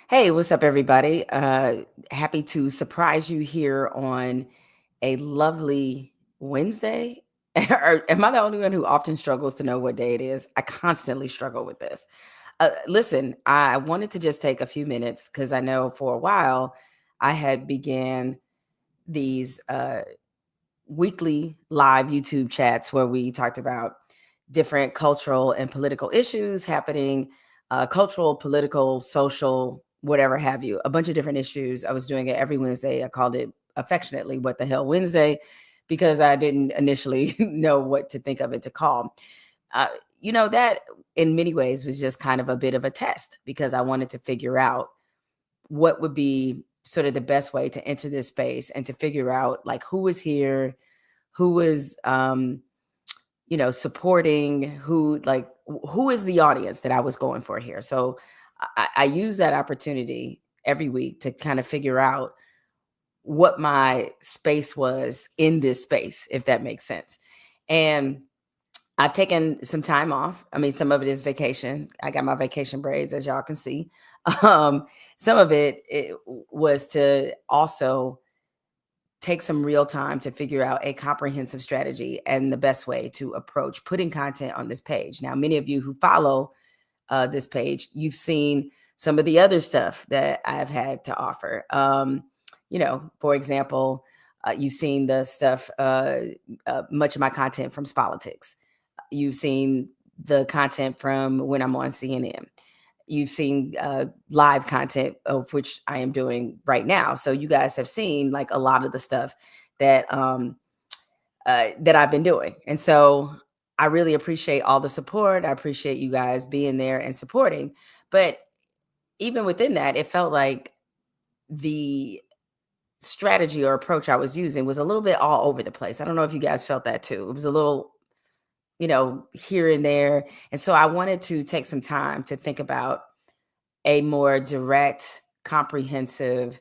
Hey, what's up, everybody? Happy to surprise you here on a lovely Wednesday. Or am I the only one who often struggles to know what day it is? I constantly struggle with this. Listen, I wanted to just take a few minutes because I know for a while I had began these weekly live YouTube chats where we talked about different cultural and political issues happening, cultural, political, social, whatever have you, a bunch of different issues. I was doing it every Wednesday. I called it affectionately What the Hell Wednesday because I didn't initially know what to think of it to call. Uh, that in many ways was just kind of a bit of a test because I wanted to figure out what would be sort of the best way to enter this space and to figure out like who was here, who was supporting, who is the audience that I was going for here. So I use that opportunity every week to kind of figure out what my space was in this space, if that makes sense. And I've taken some time off. I mean, some of it is vacation. I got my vacation braids, as y'all can see. Um, some of it was to also take some real time to figure out a comprehensive strategy and the best way to approach putting content on this page. Now, many of you who follow this page, you've seen some of the other stuff that I've had to offer. For example, you've seen the stuff, much of my content from politics. You've seen the content from when I'm on CNN. You've seen live content of which I am doing right now. So you guys have seen like a lot of the stuff that I've been doing. And so I really appreciate all the support. I appreciate you guys being there and supporting. But even within that, it felt like the strategy or approach I was using was a little bit all over the place. I don't know if you guys felt that too. It was a little, here and there. And so I wanted to take some time to think about a more direct, comprehensive,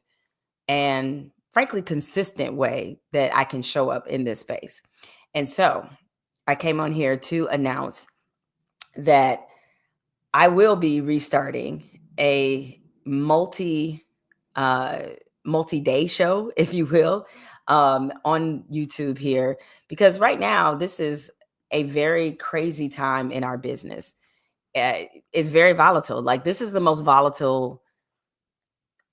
and frankly consistent way that I can show up in this space. And so I came on here to announce that I will be restarting a uh multi-day show, if you will, on YouTube here, because right now this is a very crazy time in our business. It's very volatile. Like, this is the most volatile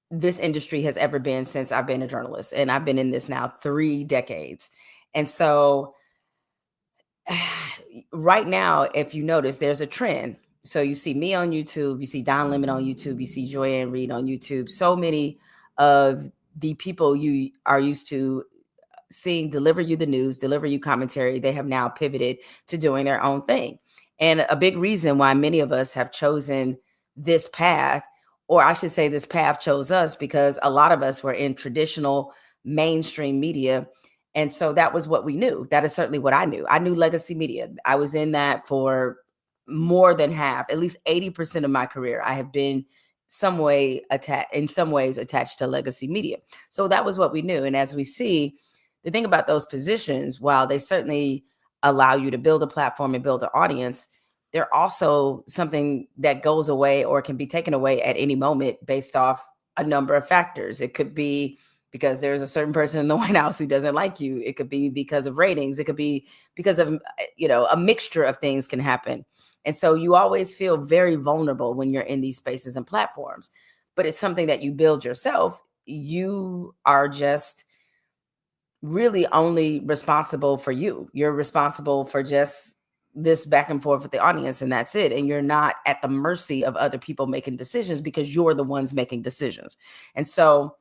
this industry has ever been since I've been a journalist, and I've been in this now 3 decades. And so right now, if you notice, there's a trend. So you see me on YouTube, you see Don Lemon on YouTube, you see Joyanne Reed on YouTube. So many of the people you are used to seeing deliver you the news, deliver you commentary, they have now pivoted to doing their own thing. And a big reason why many of us have chosen this path, or I should say this path chose us, because a lot of us were in traditional mainstream media. And so that was what we knew. That is certainly what I knew. I knew legacy media. I was in that for more than half, at least 80% of my career. I have been in some ways attached to legacy media. So that was what we knew. And as we see, the thing about those positions, while they certainly allow you to build a platform and build an audience, they're also something that goes away or can be taken away at any moment based off a number of factors. It could be because there's a certain person in the White House who doesn't like you. It could be because of ratings. It could be because of, a mixture of things can happen. And so you always feel very vulnerable when you're in these spaces and platforms, but it's something that you build yourself. You are just really only responsible for you. You're responsible for just this back and forth with the audience, and that's it. And you're not at the mercy of other people making decisions because you're the ones making decisions. And so,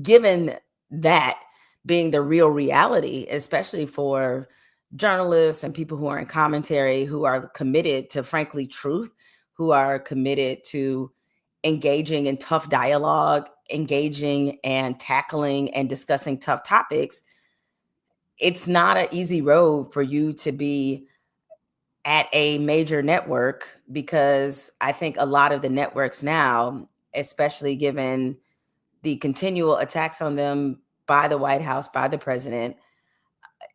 given that being the real reality, especially for journalists and people who are in commentary, who are committed to, frankly, truth, who are committed to engaging in tough dialogue, engaging and tackling and discussing tough topics, it's not an easy road for you to be at a major network, because I think a lot of the networks now, especially given the continual attacks on them by the White House, by the president,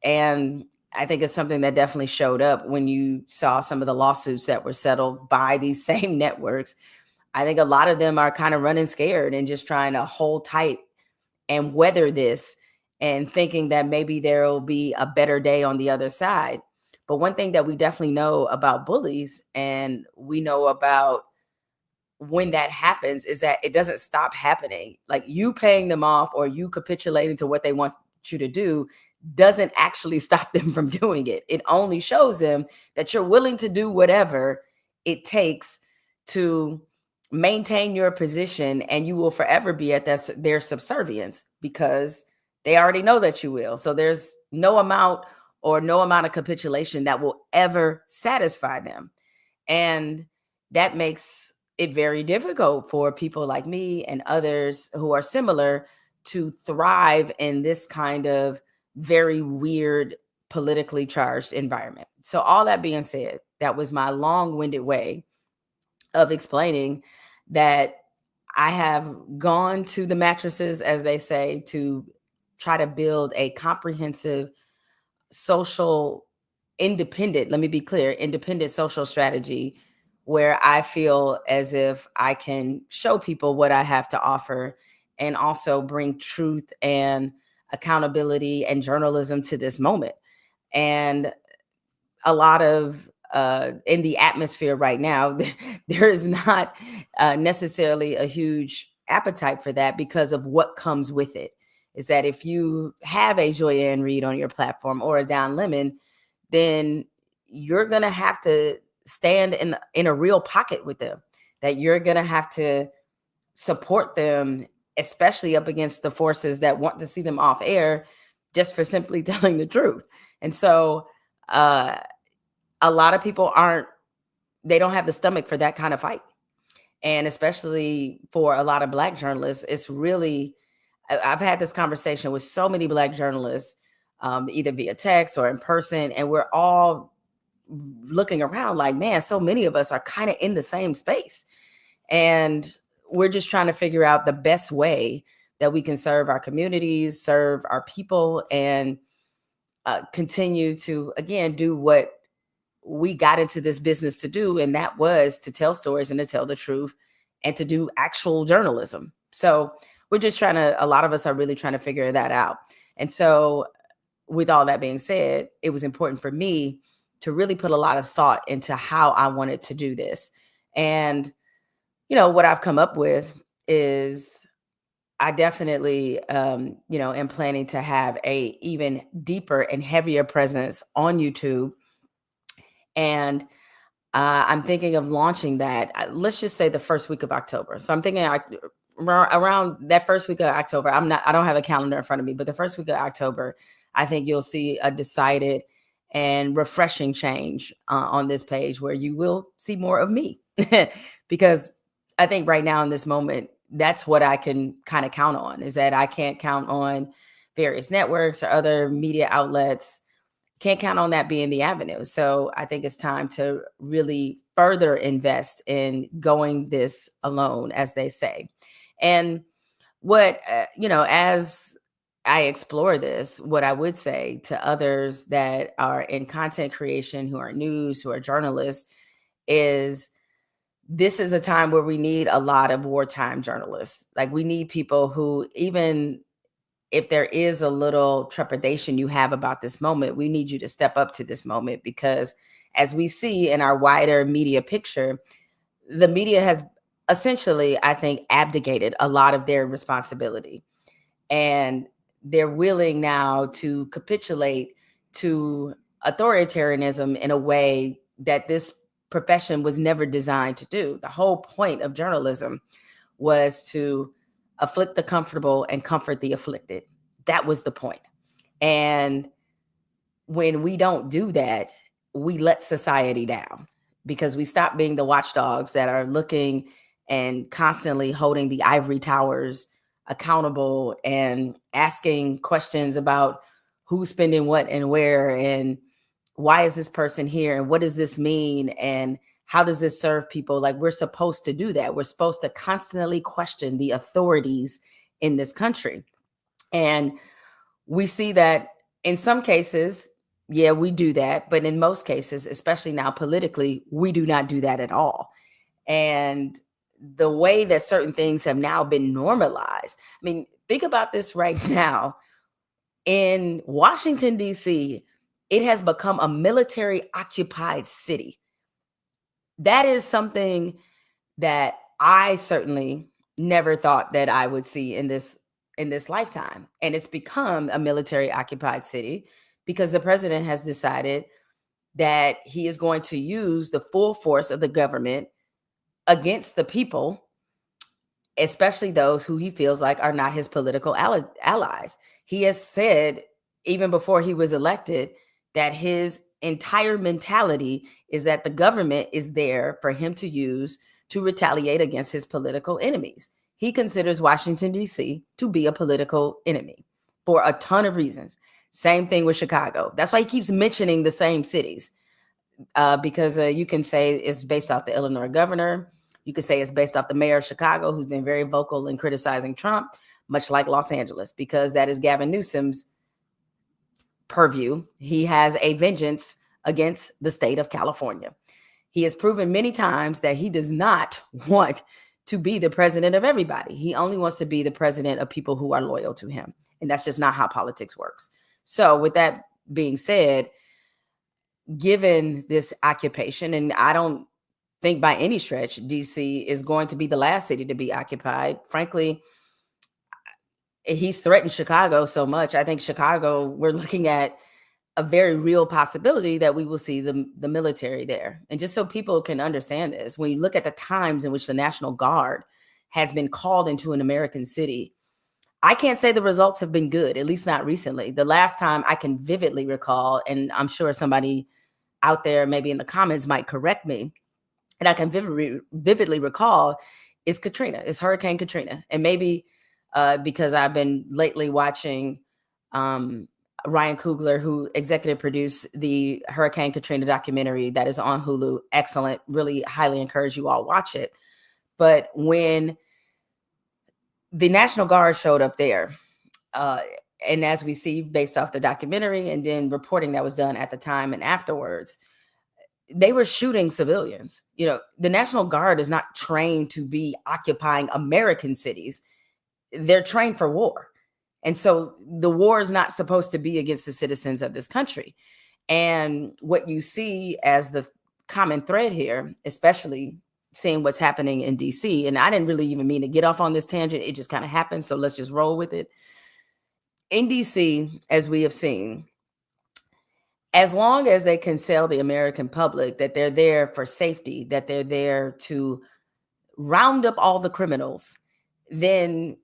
and I think it's something that definitely showed up when you saw some of the lawsuits that were settled by these same networks. I think a lot of them are kind of running scared and just trying to hold tight and weather this and thinking that maybe there will be a better day on the other side. But one thing that we definitely know about bullies, and we know about when that happens, is that it doesn't stop happening. Like, you paying them off or you capitulating to what they want you to do doesn't actually stop them from doing it. It only shows them that you're willing to do whatever it takes to maintain your position, and you will forever be at their subservience, because they already know that you will. So there's no amount of capitulation that will ever satisfy them. And that makes it very difficult for people like me and others who are similar to thrive in this kind of very weird, politically charged environment. So, all that being said, that was my long winded way of explaining that I have gone to the mattresses, as they say, to try to build a comprehensive social independent, let me be clear, independent social strategy where I feel as if I can show people what I have to offer and also bring truth and accountability and journalism to this moment. And a lot of in the atmosphere right now, there is not necessarily a huge appetite for that because of what comes with it. Is that if you have a Joy Ann Reid on your platform or a Don Lemon, then you're gonna have to stand in a real pocket with them. That you're gonna have to support them, especially up against the forces that want to see them off air, just for simply telling the truth. And so, uh, a lot of people they don't have the stomach for that kind of fight. And especially for a lot of Black journalists, it's really, I've had this conversation with so many Black journalists, either via text or in person, and we're all looking around like, man, so many of us are kind of in the same space. And we're just trying to figure out the best way that we can serve our communities, serve our people, and continue to, again, do what we got into this business to do, and that was to tell stories and to tell the truth and to do actual journalism. So we're just a lot of us are really trying to figure that out. And so, with all that being said, it was important for me to really put a lot of thought into how I wanted to do this. And, what I've come up with is I definitely, am planning to have a even deeper and heavier presence on YouTube. And I'm thinking of launching that. Let's just say the first week of October. So I'm thinking around that first week of October. I don't have a calendar in front of me, but the first week of October, I think you'll see a decided and refreshing change on this page where you will see more of me. Because I think right now in this moment, that's what I can kind of count on, is that I can't count on various networks or other media outlets, can't count on that being the avenue. So I think it's time to really further invest in going this alone, as they say. And what, as I explore this, what I would say to others that are in content creation, who are news, who are journalists, is this is a time where we need a lot of wartime journalists. Like, we need people who, even if there is a little trepidation you have about this moment, we need you to step up to this moment, because as we see in our wider media picture, the media has essentially, I think, abdicated a lot of their responsibility. And they're willing now to capitulate to authoritarianism in a way that this profession was never designed to do. The whole point of journalism was to afflict the comfortable and comfort the afflicted. That was the point. And when we don't do that, we let society down, because we stop being the watchdogs that are looking and constantly holding the ivory towers accountable and asking questions about who's spending what and where, and why is this person here, and what does this mean, and how does this serve people. Like, we're supposed to do that. We're supposed to constantly question the authorities in this country. And we see that in some cases, yeah, we do that. But in most cases, especially now politically, we do not do that at all. And the way that certain things have now been normalized. I mean, think about this right now. In Washington, D.C., it has become a military occupied city. That is something that I certainly never thought that I would see in this lifetime. And it's become a military occupied city because the president has decided that he is going to use the full force of the government against the people, especially those who he feels like are not his political allies. He has said, even before he was elected, that his entire mentality is that the government is there for him to use to retaliate against his political enemies. He considers Washington, D.C. to be a political enemy for a ton of reasons. Same thing with Chicago. That's why he keeps mentioning the same cities, because you can say it's based off the Illinois governor. You could say it's based off the mayor of Chicago, who's been very vocal in criticizing Trump, much like Los Angeles, because that is Gavin Newsom's purview. He has a vengeance against the state of California. He has proven many times that he does not want to be the president of everybody. He only wants to be the president of people who are loyal to him. And that's just not how politics works. So with that being said, given this occupation, and I don't think by any stretch DC is going to be the last city to be occupied. Frankly, he's threatened Chicago so much. I think Chicago, we're looking at a very real possibility that we will see the military there. And just so people can understand this, when you look at the times in which the National Guard has been called into an American city, I can't say the results have been good, at least not recently. The last time I can vividly recall, and I'm sure somebody out there maybe in the comments might correct me, and I can vividly recall, is Katrina, is Hurricane Katrina. And maybe because I've been lately watching Ryan Coogler, who executive produced the Hurricane Katrina documentary that is on Hulu. Excellent. Really highly encourage you all watch it. But when the National Guard showed up there, and as we see based off the documentary and then reporting that was done at the time and afterwards, they were shooting civilians. You know, the National Guard is not trained to be occupying American cities. They're trained for war. And so the war is not supposed to be against the citizens of this country. And what you see as the common thread here, especially seeing what's happening in DC, and I didn't really even mean to get off on this tangent. It just kind of happened. So let's just roll with it. In DC, as we have seen, as long as they can sell the American public that they're there for safety, that they're there to round up all the criminals, then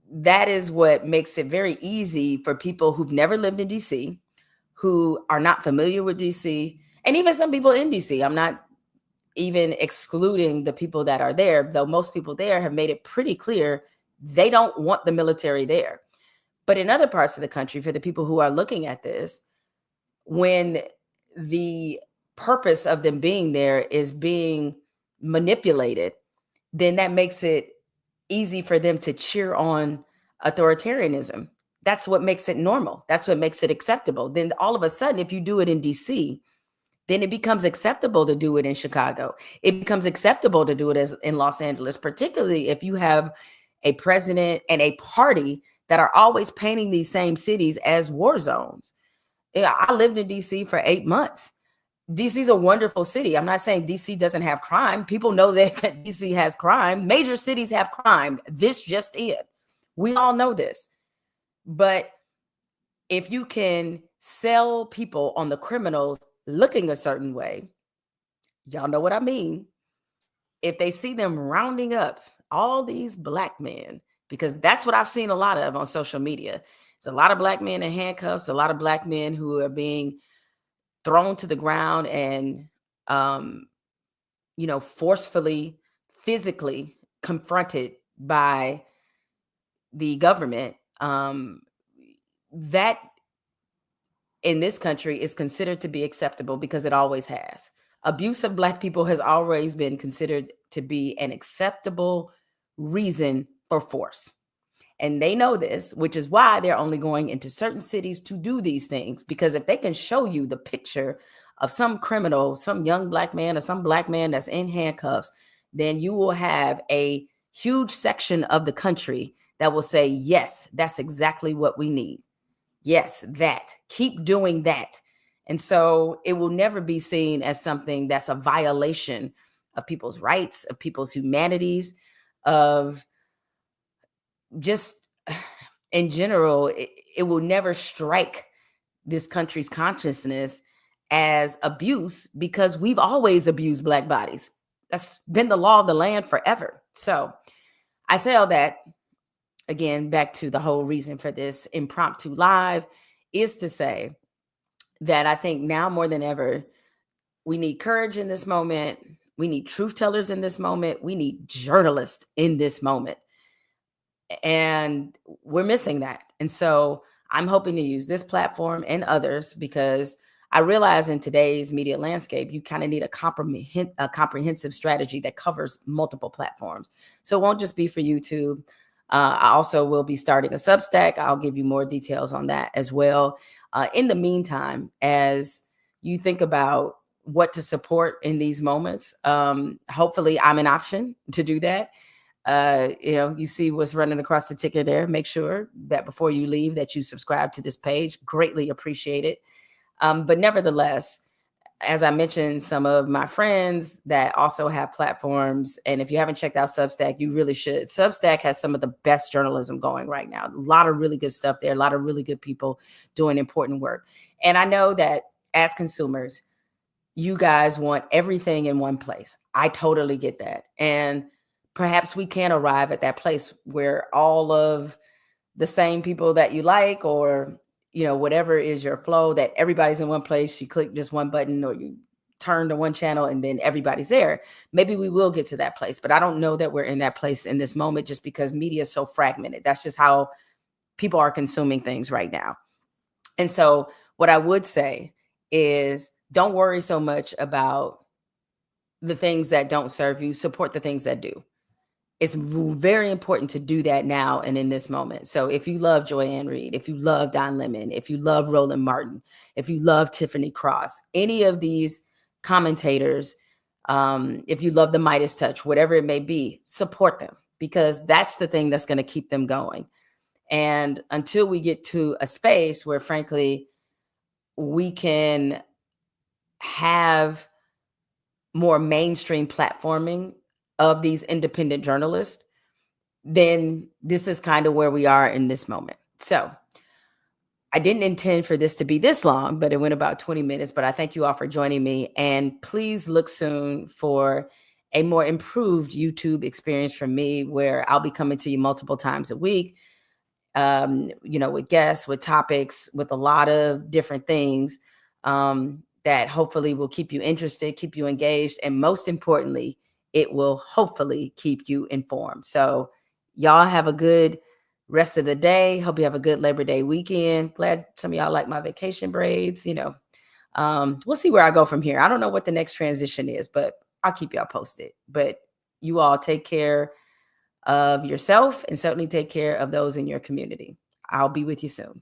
that is what makes it very easy for people who've never lived in DC, who are not familiar with DC, and even some people in DC. I'm not even excluding the people that are there, though most people there have made it pretty clear they don't want the military there. But in other parts of the country, for the people who are looking at this, when the purpose of them being there is being manipulated, then that makes it easy for them to cheer on authoritarianism. That's what makes it normal. That's what makes it acceptable. Then all of a sudden, if you do it in DC, then it becomes acceptable to do it in Chicago. It becomes acceptable to do it as in Los Angeles, particularly if you have a president and a party that are always painting these same cities as war zones. Yeah, I lived in DC for 8 months. DC is a wonderful city. I'm not saying DC doesn't have crime. People know that DC has crime. Major cities have crime. This just in. We all know this. But if you can sell people on the criminals looking a certain way, y'all know what I mean. If they see them rounding up all these black men, because that's what I've seen a lot of on social media. It's a lot of black men in handcuffs, a lot of black men who are being thrown to the ground and, forcefully, physically confronted by the government. That in this country is considered to be acceptable because it always has. Abuse of black people has always been considered to be an acceptable reason for force. And they know this, which is why they're only going into certain cities to do these things. Because if they can show you the picture of some criminal, some young black man or some black man that's in handcuffs, then you will have a huge section of the country that will say, yes, that's exactly what we need. Yes, that. Keep doing that. And so it will never be seen as something that's a violation of people's rights, of people's humanities, of just in general. It will never strike this country's consciousness as abuse, because we've always abused Black bodies. That's been the law of the land forever. So I say all that, again, back to the whole reason for this impromptu live, is to say that I think now more than ever, we need courage in this moment. We need truth tellers in this moment. We need journalists in this moment. And we're missing that. And so I'm hoping to use this platform and others, because I realize in today's media landscape, you kind of need a comprehensive strategy that covers multiple platforms. So it won't just be for YouTube. I also will be starting a Substack. I'll give you more details on that as well. In the meantime, as you think about what to support in these moments, hopefully I'm an option to do that. You see what's running across the ticker there. Make sure that before you leave that you subscribe to this page. Greatly appreciate it. But nevertheless, as I mentioned, some of my friends that also have platforms, and if you haven't checked out Substack, you really should. Substack has some of the best journalism going right now. A lot of really good stuff there, a lot of really good people doing important work. And I know that as consumers, you guys want everything in one place. I totally get that. And perhaps we can arrive at that place where all of the same people that you like, or whatever is your flow, that everybody's in one place. You click just one button, or you turn to one channel, and then everybody's there. Maybe we will get to that place, but I don't know that we're in that place in this moment, just because media is so fragmented. That's just how people are consuming things right now. And so what I would say is, don't worry so much about the things that don't serve you. Support the things that do. It's very important to do that now and in this moment. So if you love Joy-Ann Reid, if you love Don Lemon, if you love Roland Martin, if you love Tiffany Cross, any of these commentators, if you love the Midas Touch, whatever it may be, support them, because that's the thing that's going to keep them going. And until we get to a space where, frankly, we can have more mainstream platforming of these independent journalists, then this is kind of where we are in this moment. So I didn't intend for this to be this long, but it went about 20 minutes. But I thank you all for joining me. And please look soon for a more improved YouTube experience from me, where I'll be coming to you multiple times a week, with guests, with topics, with a lot of different things that hopefully will keep you interested, keep you engaged, and most importantly, it will hopefully keep you informed. So y'all have a good rest of the day. Hope you have a good Labor Day weekend. Glad some of y'all like my vacation braids. We'll see where I go from here. I don't know what the next transition is, but I'll keep y'all posted. But you all take care of yourself, and certainly take care of those in your community. I'll be with you soon.